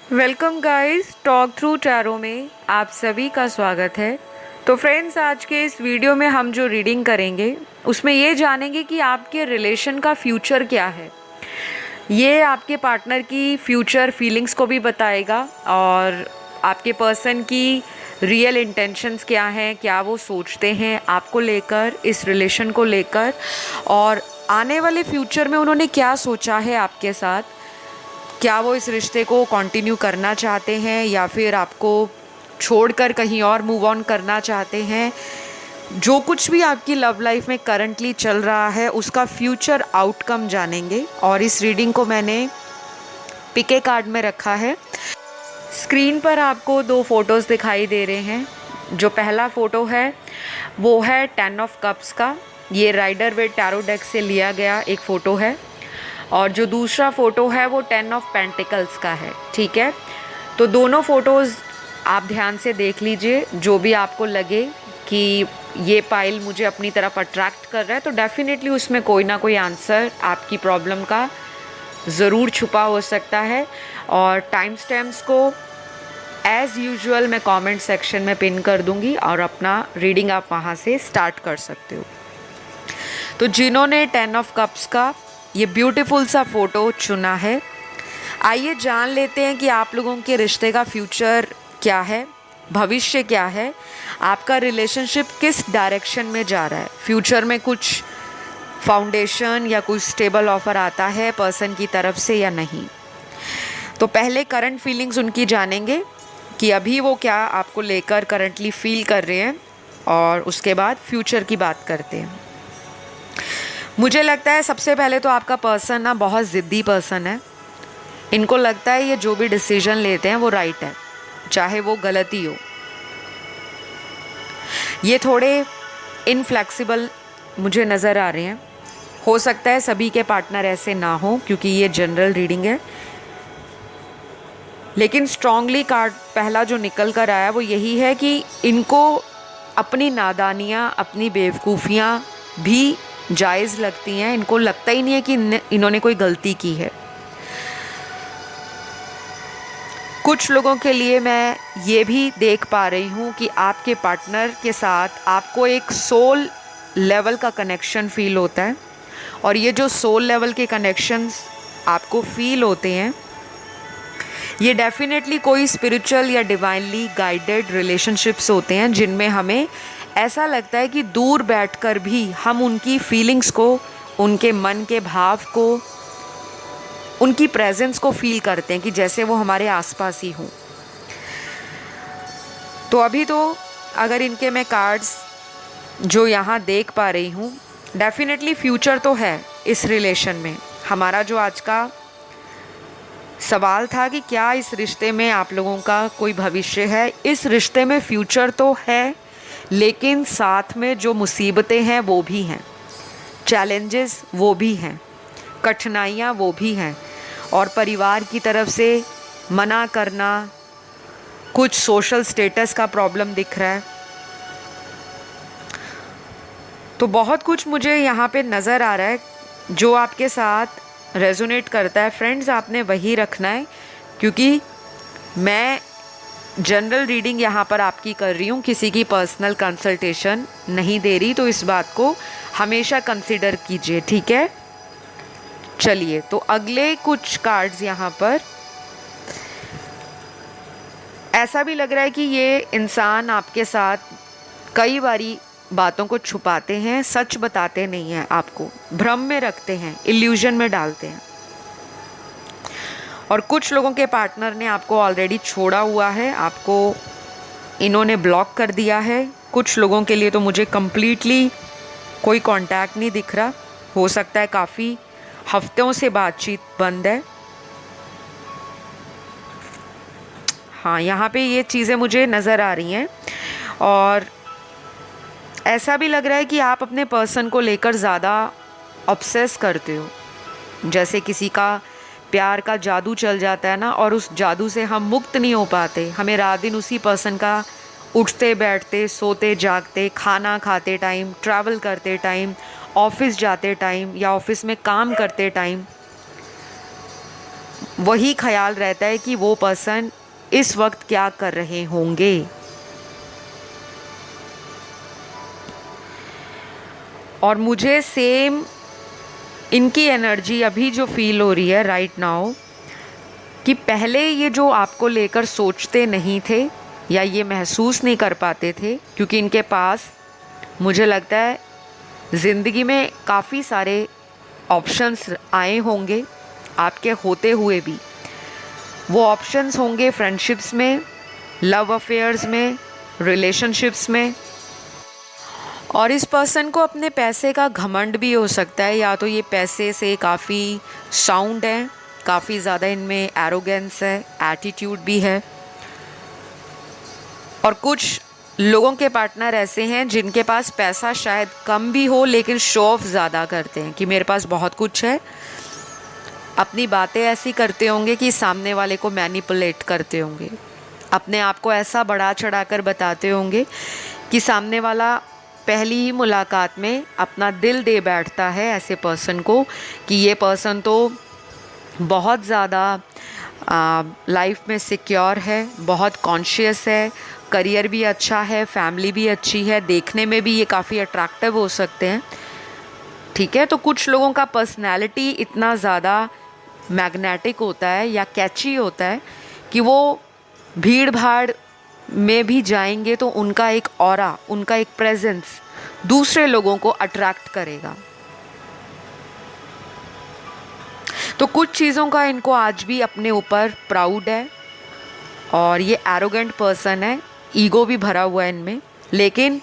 Welcome guys, talk through tarot में आप सभी का स्वागत है। तो फ्रेंड्स, आज के इस वीडियो में हम जो रीडिंग करेंगे उसमें ये जानेंगे कि आपके रिलेशन का फ्यूचर क्या है। ये आपके पार्टनर की फ्यूचर फीलिंग्स को भी बताएगा और आपके पर्सन की रियल इंटेंशंस क्या हैं, क्या वो सोचते हैं आपको लेकर, इस रिलेशन को लेकर, और आने वाले फ्यूचर में उन्होंने क्या सोचा है आपके साथ। क्या वो इस रिश्ते को कंटिन्यू करना चाहते हैं या फिर आपको छोड़कर कहीं और मूव ऑन करना चाहते हैं। जो कुछ भी आपकी लव लाइफ में करंटली चल रहा है उसका फ्यूचर आउटकम जानेंगे। और इस रीडिंग को मैंने पिके कार्ड में रखा है। स्क्रीन पर आपको दो फोटोज़ दिखाई दे रहे हैं। जो पहला फ़ोटो है वो है 10 ऑफ कप्स का। ये राइडर विद टैरो डेक से लिया गया एक फ़ोटो है। और जो दूसरा फ़ोटो है वो 10 ऑफ पेंटिकल्स का है। ठीक है, तो दोनों फ़ोटोज़ आप ध्यान से देख लीजिए। जो भी आपको लगे कि ये पाइल मुझे अपनी तरफ अट्रैक्ट कर रहा है तो डेफिनेटली उसमें कोई ना कोई आंसर आपकी प्रॉब्लम का ज़रूर छुपा हो सकता है। और टाइम स्टैम्प्स को एज़ यूजुअल मैं कमेंट सेक्शन में पिन कर दूंगी और अपना रीडिंग आप वहाँ से स्टार्ट कर सकते हो। तो जिन्होंने 10 ऑफ कप्स का ये ब्यूटीफुल सा फ़ोटो चुना है, आइए जान लेते हैं कि आप लोगों के रिश्ते का फ्यूचर क्या है, भविष्य क्या है, आपका रिलेशनशिप किस डायरेक्शन में जा रहा है। फ्यूचर में कुछ फाउंडेशन या कुछ स्टेबल ऑफर आता है पर्सन की तरफ से या नहीं। तो पहले करंट फीलिंग्स उनकी जानेंगे कि अभी वो क्या आपको लेकर करंटली फील कर रहे हैं, और उसके बाद फ्यूचर की बात करते हैं। मुझे लगता है सबसे पहले तो आपका पर्सन ना बहुत ज़िद्दी पर्सन है। इनको लगता है ये जो भी डिसीजन लेते हैं वो राइट है, चाहे वो गलती हो। ये थोड़े इनफ्लेक्सिबल मुझे नज़र आ रहे हैं। हो सकता है सभी के पार्टनर ऐसे ना हो क्योंकि ये जनरल रीडिंग है, लेकिन स्ट्रांगली कार्ड पहला जो निकल कर आया वो यही है कि इनको अपनी नादानियाँ, अपनी बेवकूफ़ियाँ भी जायज़ लगती हैं। इनको लगता ही नहीं है कि इन्होंने कोई गलती की है। कुछ लोगों के लिए मैं ये भी देख पा रही हूँ कि आपके पार्टनर के साथ आपको एक सोल लेवल का कनेक्शन फील होता है। और ये जो सोल लेवल के कनेक्शंस आपको फील होते हैं ये डेफिनेटली कोई स्पिरिचुअल या डिवाइनली गाइडेड रिलेशनशिप्स होते हैं, जिनमें हमें ऐसा लगता है कि दूर बैठकर भी हम उनकी फीलिंग्स को, उनके मन के भाव को, उनकी प्रेजेंस को फील करते हैं कि जैसे वो हमारे आसपास ही हों। तो अभी तो अगर इनके मैं कार्ड्स जो यहाँ देख पा रही हूँ, डेफिनेटली फ्यूचर तो है इस रिलेशन में। हमारा जो आज का सवाल था कि क्या इस रिश्ते में आप लोगों का कोई भविष्य है। इस रिश्ते में फ्यूचर तो है, लेकिन साथ में जो मुसीबतें हैं वो भी हैं, चैलेंजेस वो भी हैं, कठिनाइयाँ वो भी हैं, और परिवार की तरफ से मना करना, कुछ सोशल स्टेटस का प्रॉब्लम दिख रहा है। तो बहुत कुछ मुझे यहाँ पे नज़र आ रहा है जो आपके साथ रेजोनेट करता है। फ्रेंड्स, आपने वही रखना है क्योंकि मैं जनरल रीडिंग यहाँ पर आपकी कर रही हूँ, किसी की पर्सनल कंसल्टेशन नहीं दे रही। तो इस बात को हमेशा कंसिडर कीजिए, ठीक है। चलिए, तो अगले कुछ कार्ड्स यहाँ पर ऐसा भी लग रहा है कि ये इंसान आपके साथ कई बारी बातों को छुपाते हैं, सच बताते नहीं हैं, आपको भ्रम में रखते हैं, इल्यूजन में डालते हैं। और कुछ लोगों के पार्टनर ने आपको ऑलरेडी छोड़ा हुआ है, आपको इन्होंने ब्लॉक कर दिया है। कुछ लोगों के लिए तो मुझे कम्प्लीटली कोई कांटेक्ट नहीं दिख रहा। हो सकता है काफ़ी हफ्तों से बातचीत बंद है। हाँ, यहाँ पे ये चीज़ें मुझे नज़र आ रही हैं। और ऐसा भी लग रहा है कि आप अपने पर्सन को लेकर ज़्यादा ऑब्सेस करते हो। जैसे किसी का प्यार का जादू चल जाता है ना, और उस जादू से हम मुक्त नहीं हो पाते। हमें रात दिन उसी पर्सन का उठते बैठते, सोते जागते, खाना खाते टाइम, ट्रैवल करते टाइम, ऑफिस जाते टाइम या ऑफिस में काम करते टाइम वही ख्याल रहता है कि वो पर्सन इस वक्त क्या कर रहे होंगे। और मुझे सेम इनकी एनर्जी अभी जो फील हो रही है राइट नाउ, कि पहले ये जो आपको लेकर सोचते नहीं थे या ये महसूस नहीं कर पाते थे, क्योंकि इनके पास मुझे लगता है ज़िंदगी में काफ़ी सारे ऑप्शंस आए होंगे आपके होते हुए भी। वो ऑप्शंस होंगे फ्रेंडशिप्स में, लव अफेयर्स में, रिलेशनशिप्स में। और इस पर्सन को अपने पैसे का घमंड भी हो सकता है, या तो ये पैसे से काफ़ी साउंड है, काफ़ी ज़्यादा इनमें एरोगेंस है, एटीट्यूड भी है। और कुछ लोगों के पार्टनर ऐसे हैं जिनके पास पैसा शायद कम भी हो लेकिन शो ऑफ ज़्यादा करते हैं कि मेरे पास बहुत कुछ है। अपनी बातें ऐसी करते होंगे कि सामने वाले को मैनिपुलेट करते होंगे, अपने आप को ऐसा बढ़ा चढ़ा कर बताते होंगे कि सामने वाला पहली ही मुलाकात में अपना दिल दे बैठता है ऐसे पर्सन को कि ये पर्सन तो बहुत ज़्यादा लाइफ में सिक्योर है, बहुत कॉन्शियस है, करियर भी अच्छा है, फैमिली भी अच्छी है, देखने में भी ये काफ़ी अट्रैक्टिव हो सकते हैं। ठीक है, तो कुछ लोगों का पर्सनैलिटी इतना ज़्यादा मैग्नेटिक होता है या कैची होता है कि वो भीड़ भाड़ में भी जाएंगे तो उनका एक ऑरा, उनका एक प्रेजेंस दूसरे लोगों को अट्रैक्ट करेगा। तो कुछ चीज़ों का इनको आज भी अपने ऊपर प्राउड है और ये एरोगेंट पर्सन है, ईगो भी भरा हुआ है इनमें। लेकिन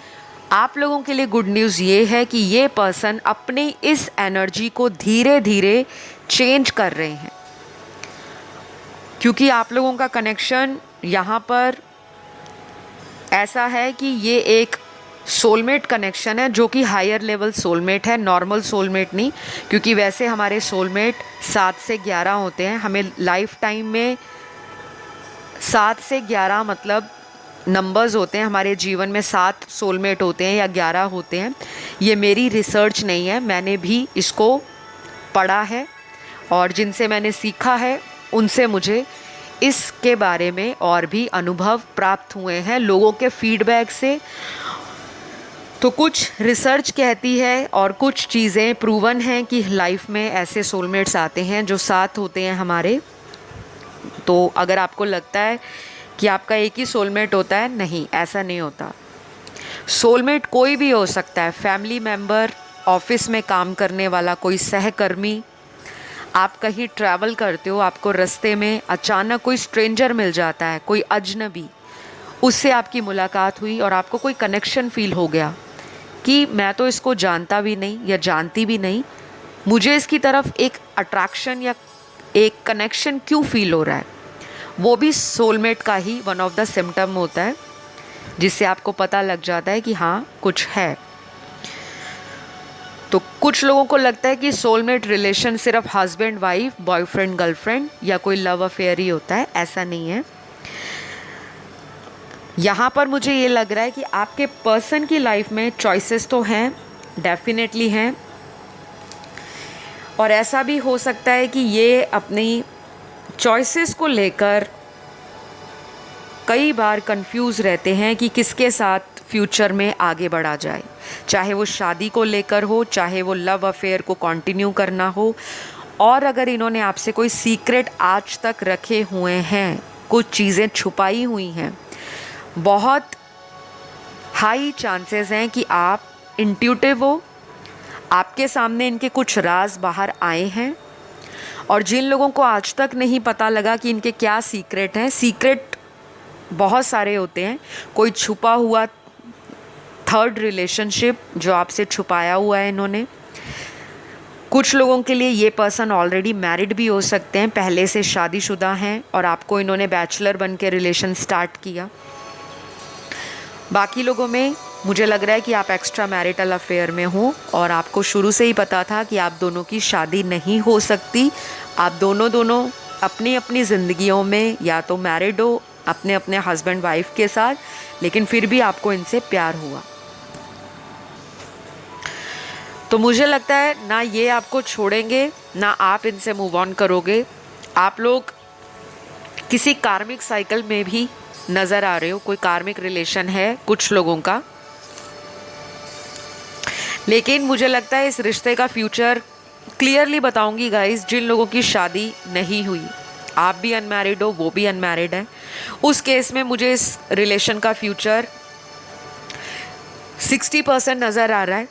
आप लोगों के लिए गुड न्यूज़ ये है कि ये पर्सन अपने इस एनर्जी को धीरे धीरे चेंज कर रहे हैं, क्योंकि आप लोगों का कनेक्शन यहाँ पर ऐसा है कि ये एक सोलमेट कनेक्शन है, जो कि हायर लेवल सोलमेट है, नॉर्मल सोलमेट नहीं। क्योंकि वैसे हमारे सोलमेट 7 से 11 होते हैं, हमें लाइफ टाइम में 7 से 11 मतलब नंबर्स होते हैं, हमारे जीवन में 7 सोलमेट होते हैं या 11 होते हैं। ये मेरी रिसर्च नहीं है, मैंने भी इसको पढ़ा है और जिनसे मैंने सीखा है उनसे मुझे इसके बारे में और भी अनुभव प्राप्त हुए हैं लोगों के फीडबैक से। तो कुछ रिसर्च कहती है और कुछ चीज़ें प्रूवन हैं कि लाइफ में ऐसे सोलमेट्स आते हैं जो साथ होते हैं हमारे। तो अगर आपको लगता है कि आपका एक ही सोलमेट होता है, नहीं, ऐसा नहीं होता। सोलमेट कोई भी हो सकता है, फैमिली मेम्बर, ऑफिस में काम करने वाला कोई सहकर्मी, आप कहीं ट्रैवल करते हो, आपको रास्ते में अचानक कोई स्ट्रेंजर मिल जाता है, कोई अजनबी, उससे आपकी मुलाकात हुई और आपको कोई कनेक्शन फील हो गया कि मैं तो इसको जानता भी नहीं या जानती भी नहीं, मुझे इसकी तरफ एक अट्रैक्शन या एक कनेक्शन क्यों फील हो रहा है। वो भी सोलमेट का ही वन ऑफ द सिम्टम होता है, जिससे आपको पता लग जाता है कि हाँ कुछ है। तो कुछ लोगों को लगता है कि सोलमेट रिलेशन सिर्फ हस्बैंड वाइफ, बॉयफ्रेंड गर्लफ्रेंड या कोई लव अफेयर ही होता है, ऐसा नहीं है। यहाँ पर मुझे ये लग रहा है कि आपके पर्सन की लाइफ में चॉइसेस तो हैं, डेफिनेटली हैं, और ऐसा भी हो सकता है कि ये अपनी चॉइसेस को लेकर कई बार कंफ्यूज रहते हैं कि किसके साथ फ्यूचर में आगे बढ़ा जाए, चाहे वो शादी को लेकर हो, चाहे वो लव अफेयर को कंटिन्यू करना हो। और अगर इन्होंने आपसे कोई सीक्रेट आज तक रखे हुए हैं, कुछ चीज़ें छुपाई हुई हैं, बहुत हाई चांसेस हैं कि आप इंट्यूटिव हो, आपके सामने इनके कुछ राज बाहर आए हैं। और जिन लोगों को आज तक नहीं पता लगा कि इनके क्या सीक्रेट हैं, सीक्रेट बहुत सारे होते हैं, कोई छुपा हुआ थर्ड रिलेशनशिप जो आपसे छुपाया हुआ है इन्होंने। कुछ लोगों के लिए ये पर्सन ऑलरेडी मैरिड भी हो सकते हैं, पहले से शादीशुदा हैं और आपको इन्होंने बैचलर बन के रिलेशन स्टार्ट किया। बाकी लोगों में मुझे लग रहा है कि आप एक्स्ट्रा मैरिटल अफेयर में हो और आपको शुरू से ही पता था कि आप दोनों की शादी नहीं हो सकती। आप दोनों अपनी अपनी ज़िंदगियों में या तो मैरिड हो अपने अपने हस्बैंड वाइफ के साथ, लेकिन फिर भी आपको इनसे प्यार हुआ। तो मुझे लगता है ना ये आपको छोड़ेंगे, ना आप इनसे मूव ऑन करोगे। आप लोग किसी कार्मिक साइकिल में भी नज़र आ रहे हो, कोई कार्मिक रिलेशन है कुछ लोगों का। लेकिन मुझे लगता है इस रिश्ते का फ्यूचर क्लियरली बताऊंगी गाइस, जिन लोगों की शादी नहीं हुई, आप भी अनमैरिड हो, वो भी अनमैरिड है, उस केस में मुझे इस रिलेशन का फ्यूचर 60% नज़र आ रहा है।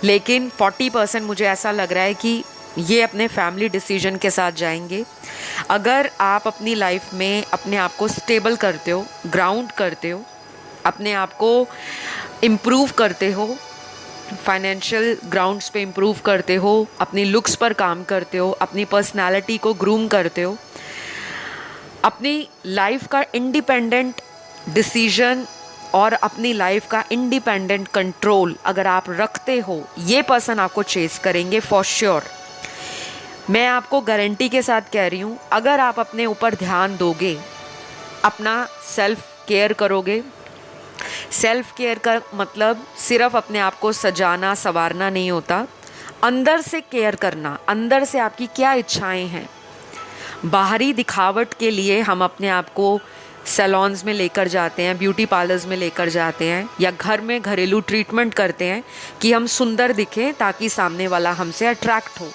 लेकिन 40% मुझे ऐसा लग रहा है कि ये अपने फैमिली डिसीजन के साथ जाएंगे। अगर आप अपनी लाइफ में अपने आप को स्टेबल करते हो, ग्राउंड करते हो, अपने आप को इम्प्रूव करते हो, फाइनेंशियल ग्राउंड्स पे इम्प्रूव करते हो, अपनी लुक्स पर काम करते हो, अपनी पर्सनालिटी को ग्रूम करते हो, अपनी लाइफ का इंडिपेंडेंट डिसीजन और अपनी लाइफ का इंडिपेंडेंट कंट्रोल अगर आप रखते हो, ये पर्सन आपको चेस करेंगे फॉर श्योर। मैं आपको गारंटी के साथ कह रही हूँ, अगर आप अपने ऊपर ध्यान दोगे, अपना सेल्फ केयर करोगे। सेल्फ केयर का मतलब सिर्फ अपने आप को सजाना संवारना नहीं होता, अंदर से केयर करना, अंदर से आपकी क्या इच्छाएं हैं। बाहरी दिखावट के लिए हम अपने आप को सैलॉन्स में लेकर जाते हैं, ब्यूटी पार्लर्स में लेकर जाते हैं, या घर में घरेलू ट्रीटमेंट करते हैं कि हम सुंदर दिखें ताकि सामने वाला हमसे अट्रैक्ट हो।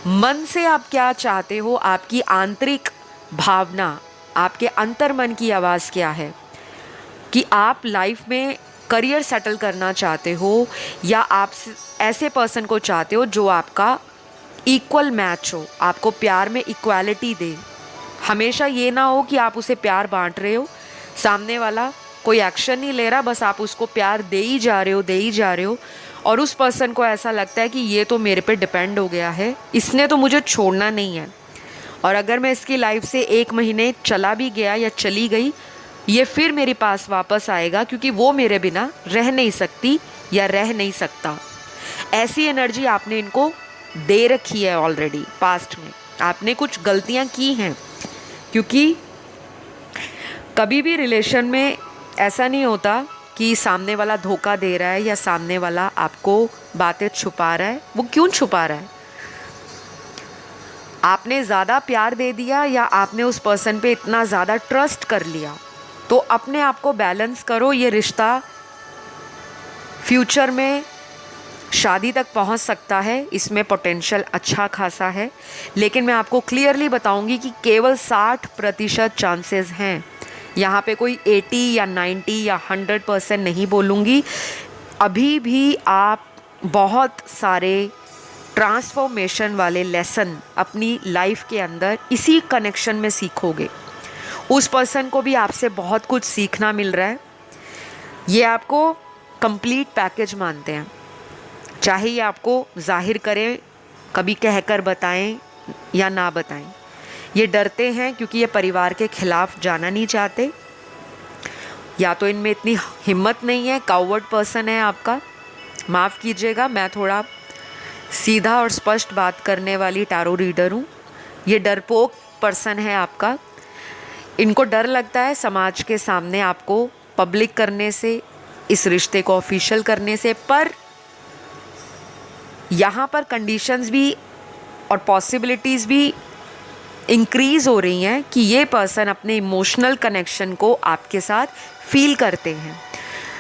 मन से आप क्या चाहते हो, आपकी आंतरिक भावना, आपके अंतर्मन की आवाज़ क्या है कि आप लाइफ में करियर सेटल करना चाहते हो, या आप ऐसे पर्सन को चाहते हो जो आपका इक्वल मैच हो, आपको प्यार में इक्वालिटी दे। हमेशा ये ना हो कि आप उसे प्यार बांट रहे हो, सामने वाला कोई एक्शन नहीं ले रहा, बस आप उसको प्यार दे ही जा रहे हो और उस पर्सन को ऐसा लगता है कि ये तो मेरे पे डिपेंड हो गया है, इसने तो मुझे छोड़ना नहीं है, और अगर मैं इसकी लाइफ से 1 महीने चला भी गया या चली गई, ये फिर मेरे पास वापस आएगा क्योंकि वो मेरे बिना रह नहीं सकती या रह नहीं सकता। ऐसी एनर्जी आपने इनको दे रखी है ऑलरेडी। पास्ट में आपने कुछ गलतियां की हैं, क्योंकि कभी भी रिलेशन में ऐसा नहीं होता कि सामने वाला धोखा दे रहा है या सामने वाला आपको बातें छुपा रहा है। वो क्यों छुपा रहा है? आपने ज़्यादा प्यार दे दिया या आपने उस पर्सन पे इतना ज़्यादा ट्रस्ट कर लिया। तो अपने आप को बैलेंस करो। ये रिश्ता फ्यूचर में शादी तक पहुंच सकता है, इसमें पोटेंशियल अच्छा खासा है, लेकिन मैं आपको क्लियरली बताऊंगी कि केवल 60% चांसेस हैं। यहाँ पे कोई 80 या 90 या 100% नहीं बोलूँगी। अभी भी आप बहुत सारे ट्रांसफॉर्मेशन वाले लेसन अपनी लाइफ के अंदर इसी कनेक्शन में सीखोगे। उस पर्सन को भी आपसे बहुत कुछ सीखना मिल रहा है। ये आपको कंप्लीट पैकेज मानते हैं, चाहे ये आपको जाहिर करें, कभी कहकर बताएं या ना बताएं। ये डरते हैं क्योंकि ये परिवार के खिलाफ जाना नहीं चाहते, या तो इनमें इतनी हिम्मत नहीं है, कावर्ड पर्सन है आपका। माफ़ कीजिएगा, मैं थोड़ा सीधा और स्पष्ट बात करने वाली टैरो रीडर हूँ। ये डरपोक पर्सन है आपका। इनको डर लगता है समाज के सामने आपको पब्लिक करने से, इस रिश्ते को ऑफिशियल करने से। पर यहाँ पर कंडीशंस भी और पॉसिबिलिटीज़ भी इंक्रीज़ हो रही हैं कि ये पर्सन अपने इमोशनल कनेक्शन को आपके साथ फील करते हैं।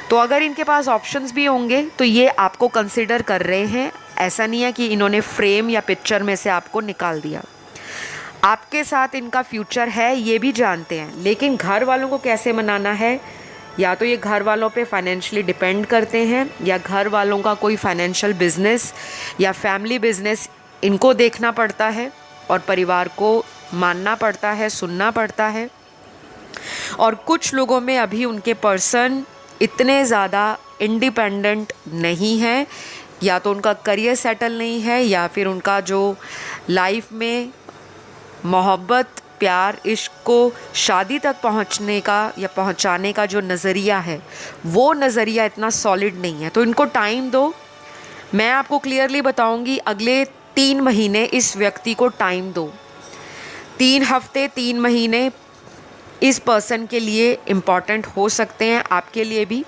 तो अगर इनके पास ऑप्शंस भी होंगे तो ये आपको कंसिडर कर रहे हैं। ऐसा नहीं है कि इन्होंने फ्रेम या पिक्चर में से आपको निकाल दिया। आपके साथ इनका फ्यूचर है, ये भी जानते हैं, लेकिन घर वालों को कैसे मनाना है, या तो ये घर वालों पे फाइनेंशियली डिपेंड करते हैं, या घर वालों का कोई फाइनेंशियल बिजनेस या फैमिली बिजनेस इनको देखना पड़ता है और परिवार को मानना पड़ता है, सुनना पड़ता है। और कुछ लोगों में अभी उनके पर्सन इतने ज़्यादा इंडिपेंडेंट नहीं है, या तो उनका करियर सेटल नहीं है, या फिर उनका जो लाइफ में मोहब्बत, प्यार, इश्क को शादी तक पहुंचने का या पहुंचाने का जो नज़रिया है, वो नज़रिया इतना सॉलिड नहीं है। तो इनको टाइम दो। मैं आपको क्लियरली बताऊंगी, अगले 3 महीने इस व्यक्ति को टाइम दो। 3 हफ्ते, 3 महीने इस पर्सन के लिए इम्पॉर्टेंट हो सकते हैं, आपके लिए भी,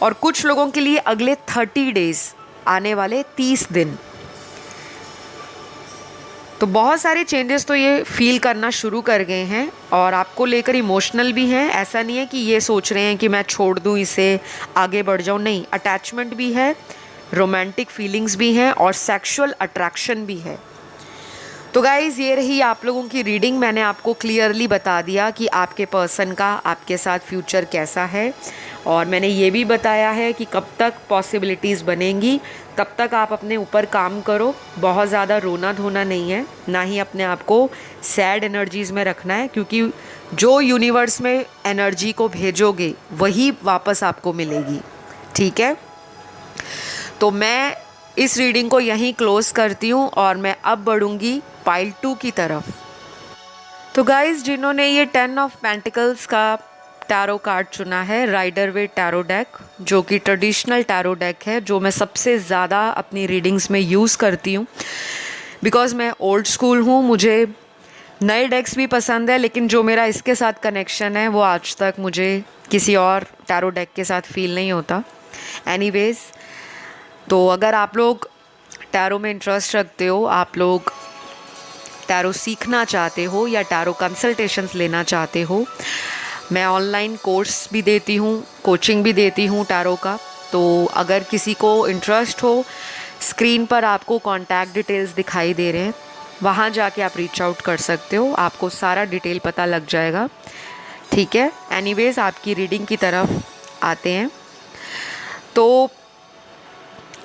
और कुछ लोगों के लिए अगले 30 डेज़, आने वाले 30 दिन। तो बहुत सारे चेंजेस तो ये फील करना शुरू कर गए हैं और आपको लेकर इमोशनल भी हैं। ऐसा नहीं है कि ये सोच रहे हैं कि मैं छोड़ दूँ इसे, आगे बढ़ जाऊँ, नहीं, अटैचमेंट भी है, रोमांटिक फीलिंग्स भी हैं और सेक्सुअल अट्रैक्शन भी है। तो गाइज़, ये रही आप लोगों की रीडिंग। मैंने आपको क्लियरली बता दिया कि आपके पर्सन का आपके साथ फ्यूचर कैसा है और मैंने ये भी बताया है कि कब तक पॉसिबिलिटीज़ बनेंगी। तब तक आप अपने ऊपर काम करो, बहुत ज़्यादा रोना धोना नहीं है, ना ही अपने आप को सैड एनर्जीज़ में रखना है, क्योंकि जो यूनिवर्स में एनर्जी को भेजोगे वही वापस आपको मिलेगी। ठीक है, तो मैं इस रीडिंग को यहीं क्लोज़ करती हूँ और मैं अब बढ़ूँगी पाइल 2 की तरफ। तो गाइज़, जिन्होंने ये 10 ऑफ पेंटिकल्स का टैरो कार्ड चुना है, राइडर वेट टैरो डेक, जो कि ट्रेडिशनल टैरो डेक है, जो मैं सबसे ज़्यादा अपनी रीडिंग्स में यूज़ करती हूँ, बिकॉज़ मैं ओल्ड स्कूल हूँ। मुझे नए डेक्स भी पसंद है, लेकिन जो मेरा इसके साथ कनेक्शन है वो आज तक मुझे किसी और टैरो डेक के साथ फील नहीं होता। एनीवेज़, तो अगर आप लोग टैरो में इंटरेस्ट रखते हो, आप लोग टैरो सीखना चाहते हो या टैरो कंसल्टेशंस लेना चाहते हो, मैं ऑनलाइन कोर्स भी देती हूँ, कोचिंग भी देती हूँ टैरो का। तो अगर किसी को इंटरेस्ट हो, स्क्रीन पर आपको कॉन्टैक्ट डिटेल्स दिखाई दे रहे हैं, वहाँ जाके आप रीच आउट कर सकते हो, आपको सारा डिटेल पता लग जाएगा। ठीक है, एनीवेज़, आपकी रीडिंग की तरफ आते हैं। तो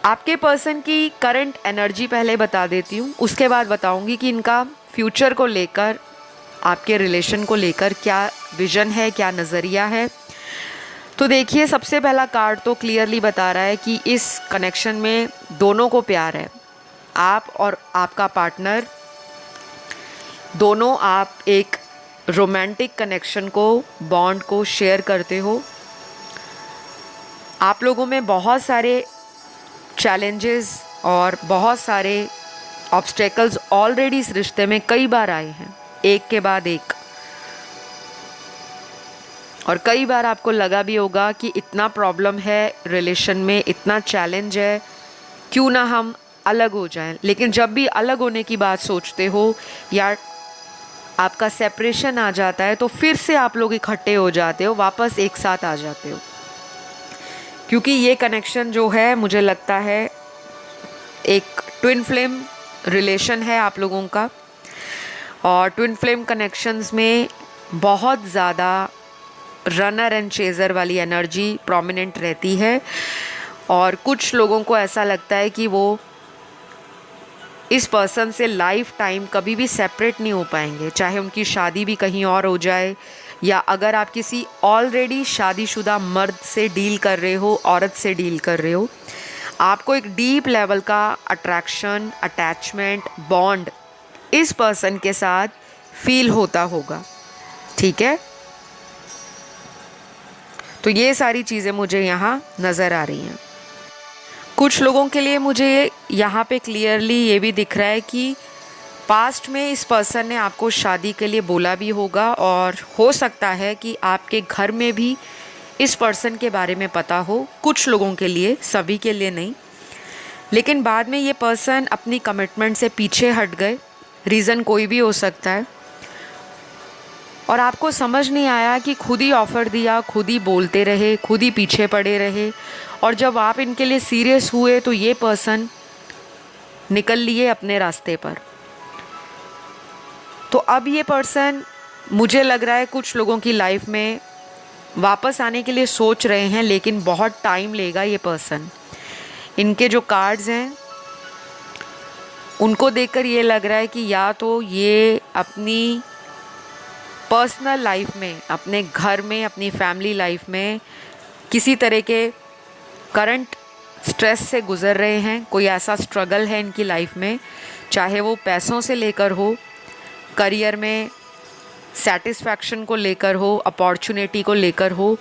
आपके पर्सन की करंट एनर्जी पहले बता देती हूँ, उसके बाद बताऊँगी कि इनका फ्यूचर को लेकर, आपके रिलेशन को लेकर क्या विज़न है, क्या नज़रिया है। तो देखिए, सबसे पहला कार्ड तो क्लियरली बता रहा है कि इस कनेक्शन में दोनों को प्यार है। आप और आपका पार्टनर दोनों, आप एक रोमांटिक कनेक्शन को, बॉन्ड को शेयर करते हो। आप लोगों में बहुत सारे चैलेंजेस और बहुत सारे ऑब्स्टेकल्स ऑलरेडी इस रिश्ते में कई बार आए हैं, एक के बाद एक, और कई बार आपको लगा भी होगा कि इतना प्रॉब्लम है रिलेशन में, इतना चैलेंज है, क्यों ना हम अलग हो जाएं। लेकिन जब भी अलग होने की बात सोचते हो या आपका सेपरेशन आ जाता है, तो फिर से आप लोग इकट्ठे हो जाते हो, वापस एक साथ आ जाते हो, क्योंकि ये कनेक्शन जो है, मुझे लगता है एक ट्विन फ्लेम रिलेशन है आप लोगों का। और ट्विन फ्लेम कनेक्शंस में बहुत ज़्यादा रनर एंड चेज़र वाली एनर्जी प्रोमिनेंट रहती है, और कुछ लोगों को ऐसा लगता है कि वो इस पर्सन से लाइफ टाइम कभी भी सेपरेट नहीं हो पाएंगे, चाहे उनकी शादी भी कहीं और हो जाए, या अगर आप किसी ऑलरेडी शादीशुदा मर्द से डील कर रहे हो, औरत से डील कर रहे हो, आपको एक डीप लेवल का अट्रैक्शन, अटैचमेंट, बॉन्ड इस पर्सन के साथ फील होता होगा। ठीक है, तो ये सारी चीज़ें मुझे यहाँ नज़र आ रही हैं। कुछ लोगों के लिए मुझे यहाँ पे क्लियरली ये भी दिख रहा है कि पास्ट में इस पर्सन ने आपको शादी के लिए बोला भी होगा, और हो सकता है कि आपके घर में भी इस पर्सन के बारे में पता हो, कुछ लोगों के लिए, सभी के लिए नहीं। लेकिन बाद में ये पर्सन अपनी कमिटमेंट से पीछे हट गए, रीज़न कोई भी हो सकता है, और आपको समझ नहीं आया कि खुद ही ऑफ़र दिया, खुद ही बोलते रहे, खुद ही पीछे पड़े रहे, और जब आप इनके लिए सीरियस हुए तो ये पर्सन निकल लिए अपने रास्ते पर। तो अब ये पर्सन, मुझे लग रहा है, कुछ लोगों की लाइफ में वापस आने के लिए सोच रहे हैं, लेकिन बहुत टाइम लेगा ये पर्सन। इनके जो कार्ड्स हैं उनको देखकर ये लग रहा है कि या तो ये अपनी पर्सनल लाइफ में, अपने घर में, अपनी फैमिली लाइफ में किसी तरह के करंट स्ट्रेस से गुज़र रहे हैं, कोई ऐसा स्ट्रगल है इनकी लाइफ में, चाहे वो पैसों से लेकर हो, करियर में सेटिस्फैक्शन को लेकर हो, अपॉर्चुनिटी को लेकर हो,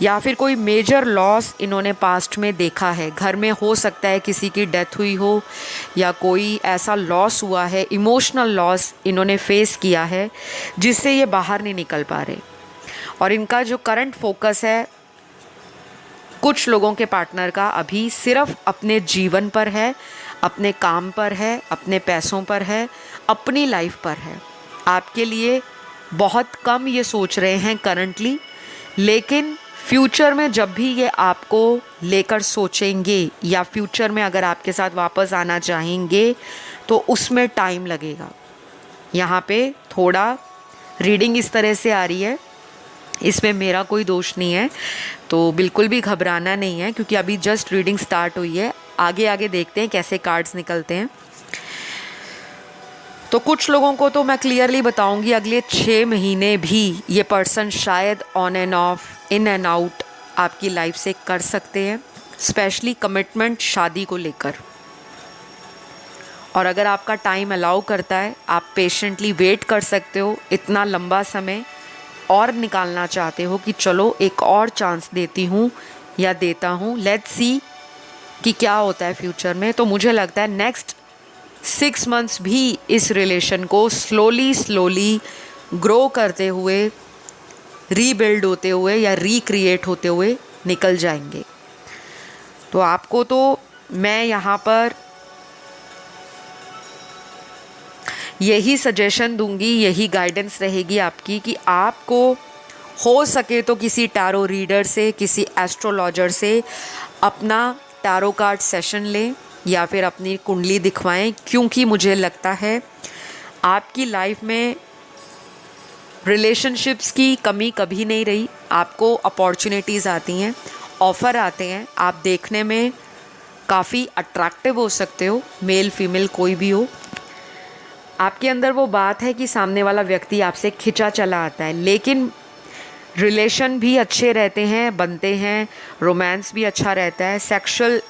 या फिर कोई मेजर लॉस इन्होंने पास्ट में देखा है। घर में हो सकता है किसी की डेथ हुई हो, या कोई ऐसा लॉस हुआ है, इमोशनल लॉस इन्होंने फेस किया है, जिससे ये बाहर नहीं निकल पा रहे। और इनका जो करंट फोकस है कुछ लोगों के पार्टनर का अभी सिर्फ अपने जीवन पर है, अपने काम पर है, अपने पैसों पर है, अपनी लाइफ पर है। आपके लिए बहुत कम ये सोच रहे हैं करंटली, लेकिन फ्यूचर में जब भी ये आपको लेकर सोचेंगे या फ्यूचर में अगर आपके साथ वापस आना चाहेंगे तो उसमें टाइम लगेगा। यहाँ पे थोड़ा रीडिंग इस तरह से आ रही है, इसमें मेरा कोई दोष नहीं है, तो बिल्कुल भी घबराना नहीं है, क्योंकि अभी जस्ट रीडिंग स्टार्ट हुई है। आगे आगे देखते हैं कैसे कार्ड्स निकलते हैं। तो कुछ लोगों को तो मैं क्लियरली बताऊंगी अगले 6 महीने भी ये पर्सन शायद on end of, in and out आपकी लाइफ से कर सकते हैं, स्पेशली कमिटमेंट शादी को लेकर। और अगर आपका टाइम अलाउ करता है, आप पेशेंटली वेट कर सकते हो। इतना लंबा समय और निकालना चाहते हो कि चलो एक और चांस देती हूँ या देता हूँ, लेट्स सी कि क्या होता है फ्यूचर में। तो मुझे लगता है नेक्स्ट 6 मंथ्स भी इस रिलेशन को स्लोली ग्रो करते हुए, रीबिल्ड होते हुए या रिक्रिएट होते हुए निकल जाएंगे। तो आपको तो मैं यहाँ पर यही सजेशन दूंगी, यही गाइडेंस रहेगी आपकी कि आपको हो सके तो किसी टैरो रीडर से, किसी एस्ट्रोलॉजर से अपना टैरो कार्ड सेशन लें या फिर अपनी कुंडली दिखवाएं, क्योंकि मुझे लगता है आपकी लाइफ में रिलेशनशिप्स की कमी कभी नहीं रही। आपको अपॉर्चुनिटीज़ आती हैं, ऑफ़र आते हैं, आप देखने में काफ़ी अट्रैक्टिव हो सकते हो, मेल फीमेल कोई भी हो। आपके अंदर वो बात है कि सामने वाला व्यक्ति आपसे खिंचा चला आता है, लेकिन रिलेशन भी अच्छे रहते हैं, बनते हैं, रोमांस भी अच्छा रहता है, सेक्सुअल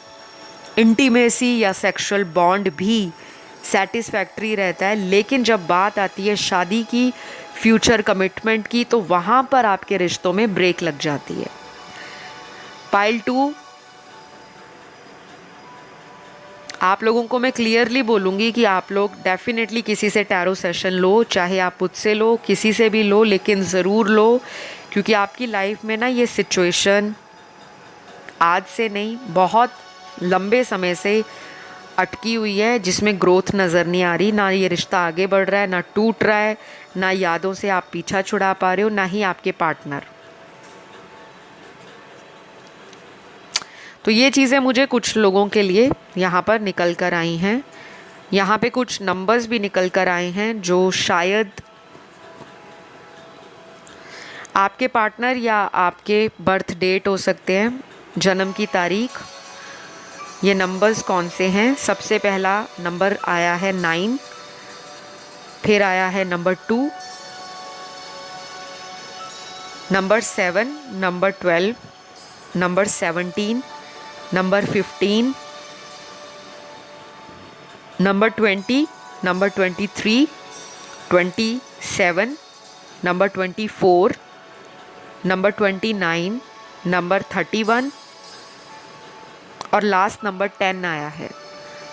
इंटीमेसी या सेक्सुअल बॉन्ड भी सेटिस्फैक्ट्री रहता है। लेकिन जब बात आती है शादी की, फ्यूचर कमिटमेंट की, तो वहाँ पर आपके रिश्तों में ब्रेक लग जाती है। पाइल 2, आप लोगों को मैं क्लियरली बोलूँगी कि आप लोग डेफिनेटली किसी से टैरो सेशन लो, चाहे आप मुझसे लो, किसी से भी लो, लेकिन ज़रूर लो, क्योंकि आपकी लाइफ में ना ये सिचुएशन आज से नहीं, बहुत लंबे समय से अटकी हुई है, जिसमें ग्रोथ नज़र नहीं आ रही। ना ये रिश्ता आगे बढ़ रहा है, ना टूट रहा है, ना यादों से आप पीछा छुड़ा पा रहे हो, ना ही आपके पार्टनर। तो ये चीज़ें मुझे कुछ लोगों के लिए यहाँ पर निकल कर आई हैं। यहाँ पे कुछ नंबर्स भी निकल कर आए हैं जो शायद आपके पार्टनर या आपके बर्थ डेट हो सकते हैं, जन्म की तारीख। ये नंबर्स कौन से हैं? सबसे पहला नंबर आया है 9, फिर आया है number 2, number 7, number 12, number 17, number 15, number 20, number 23, 27, number 24, number 29, number 31 और लास्ट नंबर 10 आया है।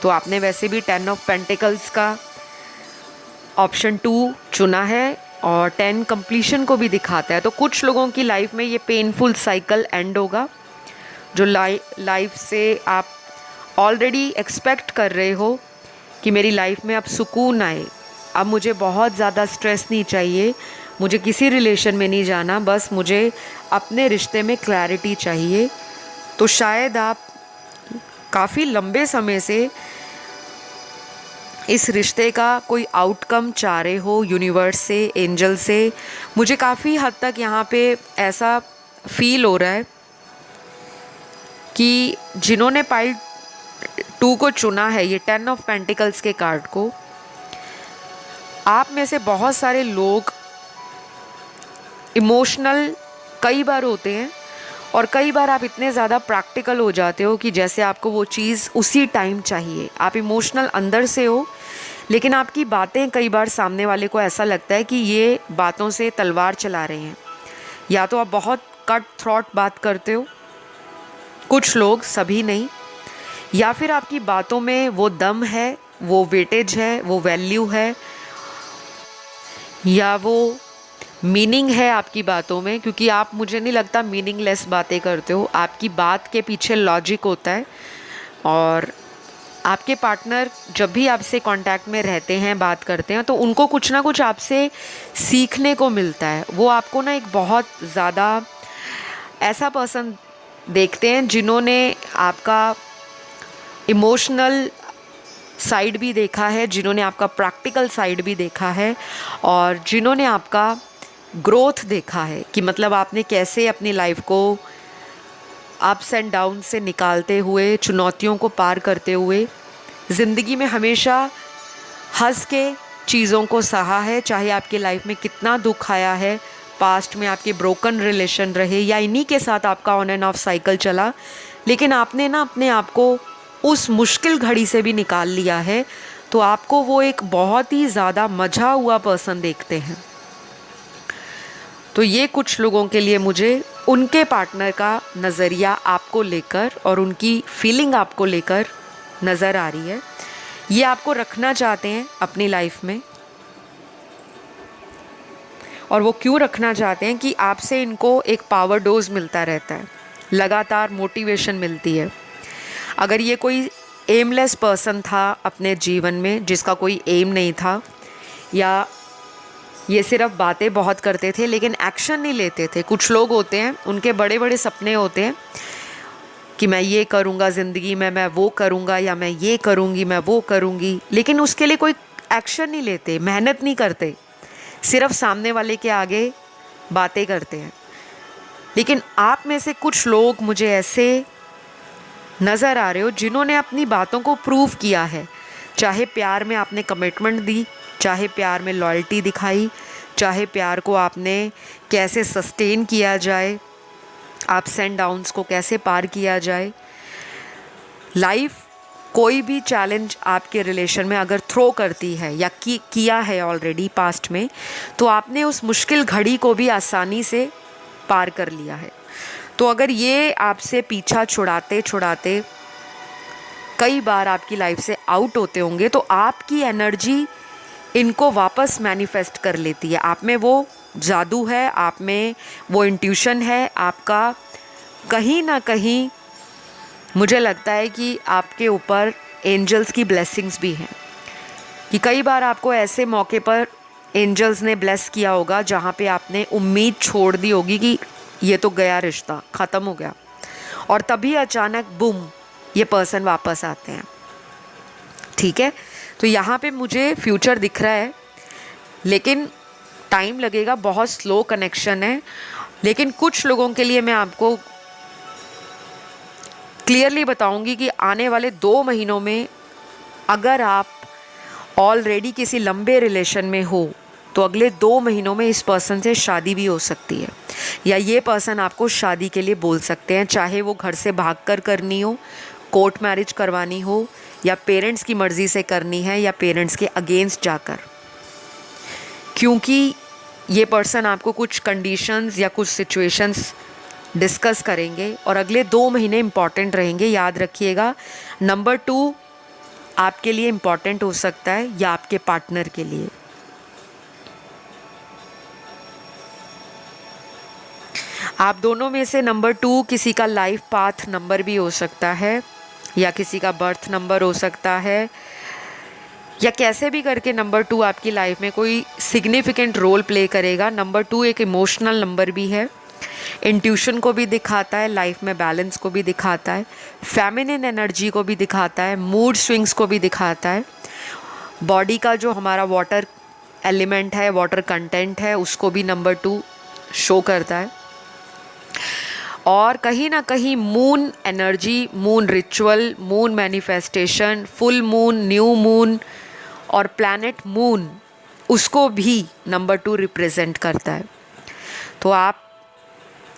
तो आपने वैसे भी 10 ऑफ पेंटिकल्स का ऑप्शन 2 चुना है और 10 कंप्लीशन को भी दिखाता है। तो कुछ लोगों की लाइफ में ये पेनफुल साइकिल एंड होगा, जो लाइफ से आप ऑलरेडी एक्सपेक्ट कर रहे हो कि मेरी लाइफ में अब सुकून आए, अब मुझे बहुत ज़्यादा स्ट्रेस नहीं चाहिए, मुझे किसी रिलेशन में नहीं जाना, बस मुझे अपने रिश्ते में क्लैरिटी चाहिए। तो शायद आप काफ़ी लंबे समय से इस रिश्ते का कोई आउटकम चाह रहे हो यूनिवर्स से, एंजल से। मुझे काफ़ी हद तक यहाँ पे ऐसा फील हो रहा है कि जिन्होंने पाइल 2 को चुना है, ये 10 ऑफ पेंटिकल्स के कार्ड को, आप में से बहुत सारे लोग इमोशनल कई बार होते हैं और कई बार आप इतने ज़्यादा प्रैक्टिकल हो जाते हो कि जैसे आपको वो चीज़ उसी टाइम चाहिए। आप इमोशनल अंदर से हो, लेकिन आपकी बातें कई बार सामने वाले को ऐसा लगता है कि ये बातों से तलवार चला रहे हैं। या तो आप बहुत कट थ्रॉट बात करते हो, कुछ लोग, सभी नहीं, या फिर आपकी बातों में वो दम है, वो वेटेज है, वो वैल्यू है, या वो मीनिंग है आपकी बातों में, क्योंकि आप, मुझे नहीं लगता मीनिंगलेस बातें करते हो। आपकी बात के पीछे लॉजिक होता है और आपके पार्टनर जब भी आपसे कांटेक्ट में रहते हैं, बात करते हैं, तो उनको कुछ ना कुछ आपसे सीखने को मिलता है। वो आपको ना एक बहुत ज़्यादा ऐसा पर्सन देखते हैं जिन्होंने आपका इमोशनल साइड भी देखा है, जिन्होंने आपका प्रैक्टिकल साइड भी देखा है, और जिन्होंने आपका ग्रोथ देखा है कि मतलब आपने कैसे अपनी लाइफ को अप्स एंड डाउन से निकालते हुए, चुनौतियों को पार करते हुए ज़िंदगी में हमेशा हंस के चीज़ों को सहा है। चाहे आपकी लाइफ में कितना दुख आया है, पास्ट में आपके ब्रोकन रिलेशन रहे या इन्हीं के साथ आपका ऑन एंड ऑफ साइकिल चला, लेकिन आपने ना अपने आप को उस मुश्किल घड़ी से भी निकाल लिया है, तो आपको वो एक बहुत ही ज़्यादा मजा हुआ पर्सन देखते हैं। तो ये कुछ लोगों के लिए मुझे उनके पार्टनर का नज़रिया आपको लेकर और उनकी फीलिंग आपको लेकर नज़र आ रही है। ये आपको रखना चाहते हैं अपनी लाइफ में, और वो क्यों रखना चाहते हैं कि आपसे इनको एक पावर डोज मिलता रहता है, लगातार मोटिवेशन मिलती है। अगर ये कोई एमलेस पर्सन था अपने जीवन में, जिसका कोई एम नहीं था, या ये सिर्फ बातें बहुत करते थे लेकिन एक्शन नहीं लेते थे। कुछ लोग होते हैं, उनके बड़े बड़े सपने होते हैं कि मैं ये करूँगा ज़िंदगी में, मैं वो करूँगा, या मैं ये करूँगी, मैं वो करूँगी, लेकिन उसके लिए कोई एक्शन नहीं लेते, मेहनत नहीं करते, सिर्फ सामने वाले के आगे बातें करते हैं। लेकिन आप में से कुछ लोग मुझे ऐसे नज़र आ रहे हो जिन्होंने अपनी बातों को प्रूव किया है। चाहे प्यार में आपने कमिटमेंट दी, चाहे प्यार में लॉयल्टी दिखाई, चाहे प्यार को आपने कैसे सस्टेन किया जाए, अप्स एंड डाउन्स को कैसे पार किया जाए। लाइफ कोई भी चैलेंज आपके रिलेशन में अगर थ्रो करती है या किया है ऑलरेडी पास्ट में, तो आपने उस मुश्किल घड़ी को भी आसानी से पार कर लिया है। तो अगर ये आपसे पीछा छुड़ाते छुड़ाते कई बार आपकी लाइफ से आउट होते होंगे, तो आपकी एनर्जी इनको वापस मैनिफेस्ट कर लेती है। आप में वो जादू है, आप में वो इंट्यूशन है, आपका कहीं ना कहीं मुझे लगता है कि आपके ऊपर एंजल्स की ब्लेसिंग्स भी हैं, कि कई बार आपको ऐसे मौके पर एंजल्स ने ब्लेस किया होगा जहाँ पे आपने उम्मीद छोड़ दी होगी कि ये तो गया, रिश्ता ख़त्म हो गया, और तभी अचानक बूम ये पर्सन वापस आते हैं। ठीक है, तो यहाँ पे मुझे फ्यूचर दिख रहा है, लेकिन टाइम लगेगा, बहुत स्लो कनेक्शन है। लेकिन कुछ लोगों के लिए मैं आपको क्लियरली बताऊंगी कि आने वाले 2 महीनों में अगर आप ऑलरेडी किसी लंबे रिलेशन में हो, तो अगले 2 महीनों में इस पर्सन से शादी भी हो सकती है, या ये पर्सन आपको शादी के लिए बोल सकते हैं। चाहे वो घर से भागकर करनी हो, कोर्ट मैरिज करवानी हो, या पेरेंट्स की मर्ज़ी से करनी है, या पेरेंट्स के अगेंस्ट जाकर, क्योंकि ये पर्सन आपको कुछ कंडीशंस या कुछ सिचुएशंस डिस्कस करेंगे, और अगले 2 महीने इम्पॉर्टेंट रहेंगे। याद रखिएगा, नंबर 2 आपके लिए इम्पॉर्टेंट हो सकता है या आपके पार्टनर के लिए। आप दोनों में से नंबर 2 किसी का लाइफ पाथ नंबर भी हो सकता है, या किसी का बर्थ नंबर हो सकता है, या कैसे भी करके नंबर 2 आपकी लाइफ में कोई सिग्निफिकेंट रोल प्ले करेगा। नंबर 2 एक इमोशनल नंबर भी है, इंट्यूशन को भी दिखाता है, लाइफ में बैलेंस को भी दिखाता है, फेमिनिन एनर्जी को भी दिखाता है, मूड स्विंग्स को भी दिखाता है, बॉडी का जो हमारा वाटर एलिमेंट है, वाटर कंटेंट है, उसको भी नंबर 2 शो करता है। और कहीं ना कहीं moon energy, moon ritual, moon manifestation, full moon, new moon और प्लैनेट मून, उसको भी नंबर 2 रिप्रेजेंट करता है। तो आप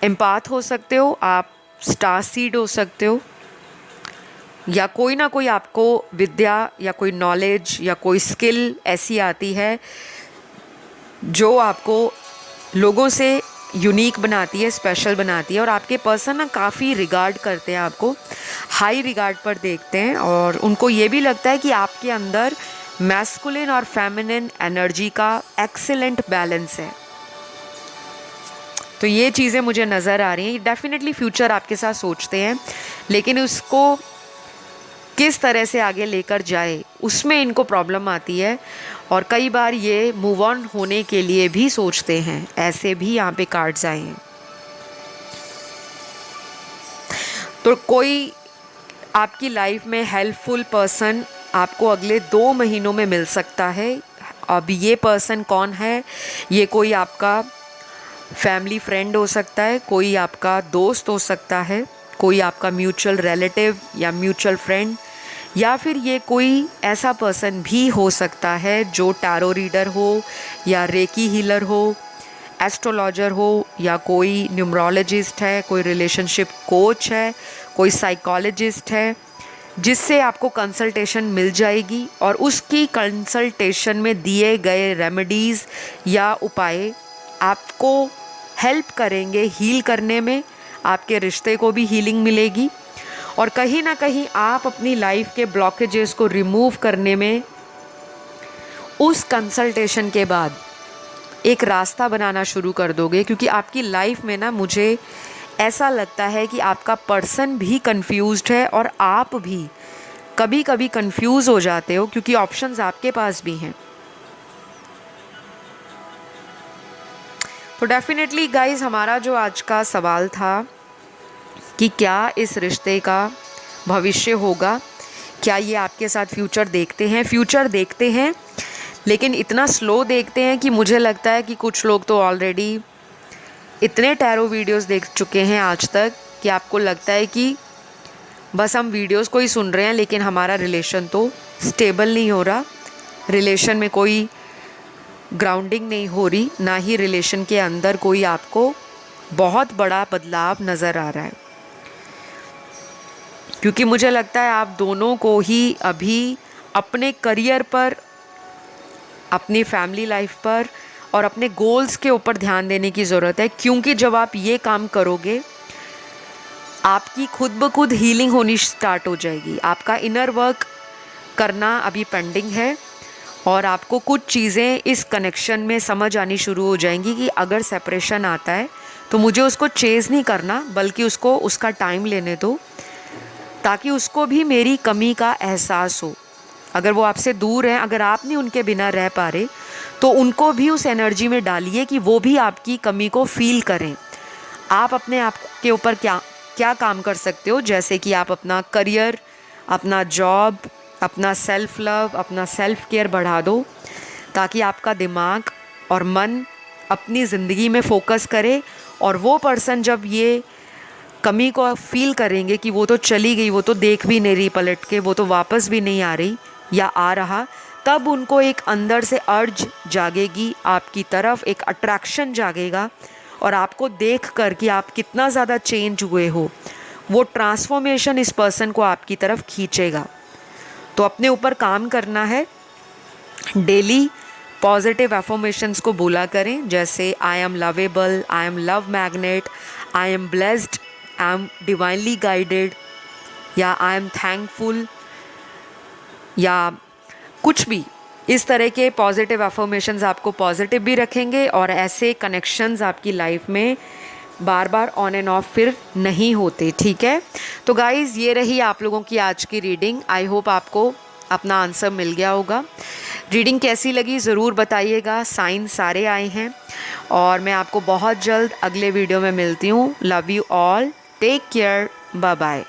एम्पाथ हो सकते हो, आप स्टार सीड हो सकते हो, या कोई ना कोई आपको विद्या या कोई नॉलेज या कोई स्किल ऐसी आती है जो आपको लोगों से यूनिक बनाती है, स्पेशल बनाती है, और आपके पर्सन ना काफ़ी रिगार्ड करते हैं, आपको हाई रिगार्ड पर देखते हैं, और उनको ये भी लगता है कि आपके अंदर मैस्कुलिन और फेमिनिन एनर्जी का एक्सीलेंट बैलेंस है। तो ये चीज़ें मुझे नज़र आ रही हैं। डेफिनेटली फ्यूचर आपके साथ सोचते हैं, लेकिन उसको किस तरह से आगे लेकर जाए, उसमें इनको प्रॉब्लम आती है। और कई बार ये मूव ऑन होने के लिए भी सोचते हैं, ऐसे भी यहाँ पे कार्ड्स आए हैं। तो कोई आपकी लाइफ में हेल्पफुल पर्सन आपको अगले 2 महीनों में मिल सकता है। अब ये पर्सन कौन है? ये कोई आपका फैमिली फ्रेंड हो सकता है, कोई आपका दोस्त हो सकता है, कोई आपका म्यूचुअल रिलेटिव या म्यूचुअल फ्रेंड, या फिर ये कोई ऐसा पर्सन भी हो सकता है जो टैरो रीडर हो या रेकी हीलर हो, एस्ट्रोलॉजर हो, या कोई न्यूमरोलॉजिस्ट है, कोई रिलेशनशिप कोच है, कोई साइकोलॉजिस्ट है, जिससे आपको कंसल्टेशन मिल जाएगी और उसकी कंसल्टेशन में दिए गए रेमेडीज़ या उपाय आपको हेल्प करेंगे हील करने में। आपके रिश्ते को भी हीलिंग मिलेगी और कहीं ना कहीं आप अपनी लाइफ के ब्लॉकेजेस को रिमूव करने में उस कंसल्टेशन के बाद एक रास्ता बनाना शुरू कर दोगे। क्योंकि आपकी लाइफ में ना, मुझे ऐसा लगता है कि आपका पर्सन भी कंफ्यूज्ड है और आप भी कभी कभी कंफ्यूज हो जाते हो, क्योंकि ऑप्शंस आपके पास भी हैं। तो डेफिनेटली गाइज, हमारा जो आज का सवाल था कि क्या इस रिश्ते का भविष्य होगा, क्या ये आपके साथ फ्यूचर देखते हैं? फ्यूचर देखते हैं, लेकिन इतना स्लो देखते हैं कि मुझे लगता है कि कुछ लोग तो ऑलरेडी इतने टैरो वीडियोस देख चुके हैं आज तक कि आपको लगता है कि बस हम वीडियोस को ही सुन रहे हैं, लेकिन हमारा रिलेशन तो स्टेबल नहीं हो रहा, रिलेशन में कोई ग्राउंडिंग नहीं हो रही, ना ही रिलेशन के अंदर कोई आपको बहुत बड़ा बदलाव नज़र आ रहा है। क्योंकि मुझे लगता है आप दोनों को ही अभी अपने करियर पर, अपनी फैमिली लाइफ पर और अपने गोल्स के ऊपर ध्यान देने की ज़रूरत है। क्योंकि जब आप ये काम करोगे, आपकी खुद ब खुद हीलिंग होनी स्टार्ट हो जाएगी। आपका इनर वर्क करना अभी पेंडिंग है और आपको कुछ चीज़ें इस कनेक्शन में समझ आनी शुरू हो जाएंगी कि अगर सेपरेशन आता है तो मुझे उसको चेज़ नहीं करना, बल्कि उसको उसका टाइम लेने दो, ताकि उसको भी मेरी कमी का एहसास हो। अगर वो आपसे दूर हैं, अगर आप नहीं उनके बिना रह पा रहे, तो उनको भी उस एनर्जी में डालिए कि वो भी आपकी कमी को फील करें। आप अपने आप के ऊपर क्या क्या काम कर सकते हो, जैसे कि आप अपना करियर, अपना जॉब, अपना सेल्फ लव, अपना सेल्फ केयर बढ़ा दो, ताकि आपका दिमाग और मन अपनी ज़िंदगी में फोकस करे। और वो पर्सन जब ये कमी को फील करेंगे कि वो तो चली गई, वो तो देख भी नहीं रही पलट के, वो तो वापस भी नहीं आ रही या आ रहा, तब उनको एक अंदर से अर्ज जागेगी आपकी तरफ, एक अट्रैक्शन जागेगा। और आपको देख कर कि आप कितना ज़्यादा चेंज हुए हो, वो ट्रांसफॉर्मेशन इस पर्सन को आपकी तरफ खींचेगा। तो अपने ऊपर काम करना है। डेली पॉजिटिव एफर्मेशंस को बोला करें, जैसे I am lovable, I am love magnet, I am blessed, I am divinely guided, या आई एम थैंकफुल, या कुछ भी इस तरह के पॉजिटिव अफर्मेशंस आपको पॉजिटिव भी रखेंगे और ऐसे कनेक्शंस आपकी लाइफ में बार बार ऑन एंड ऑफ फिर नहीं होते। ठीक है, तो गाइज़, ये रही आप लोगों की आज की रीडिंग। आई होप आपको अपना आंसर मिल गया होगा। रीडिंग कैसी लगी ज़रूर बताइएगा। साइन सारे आए हैं और मैं आपको बहुत जल्द अगले वीडियो में मिलती हूँ। Love you all, take care, bye bye.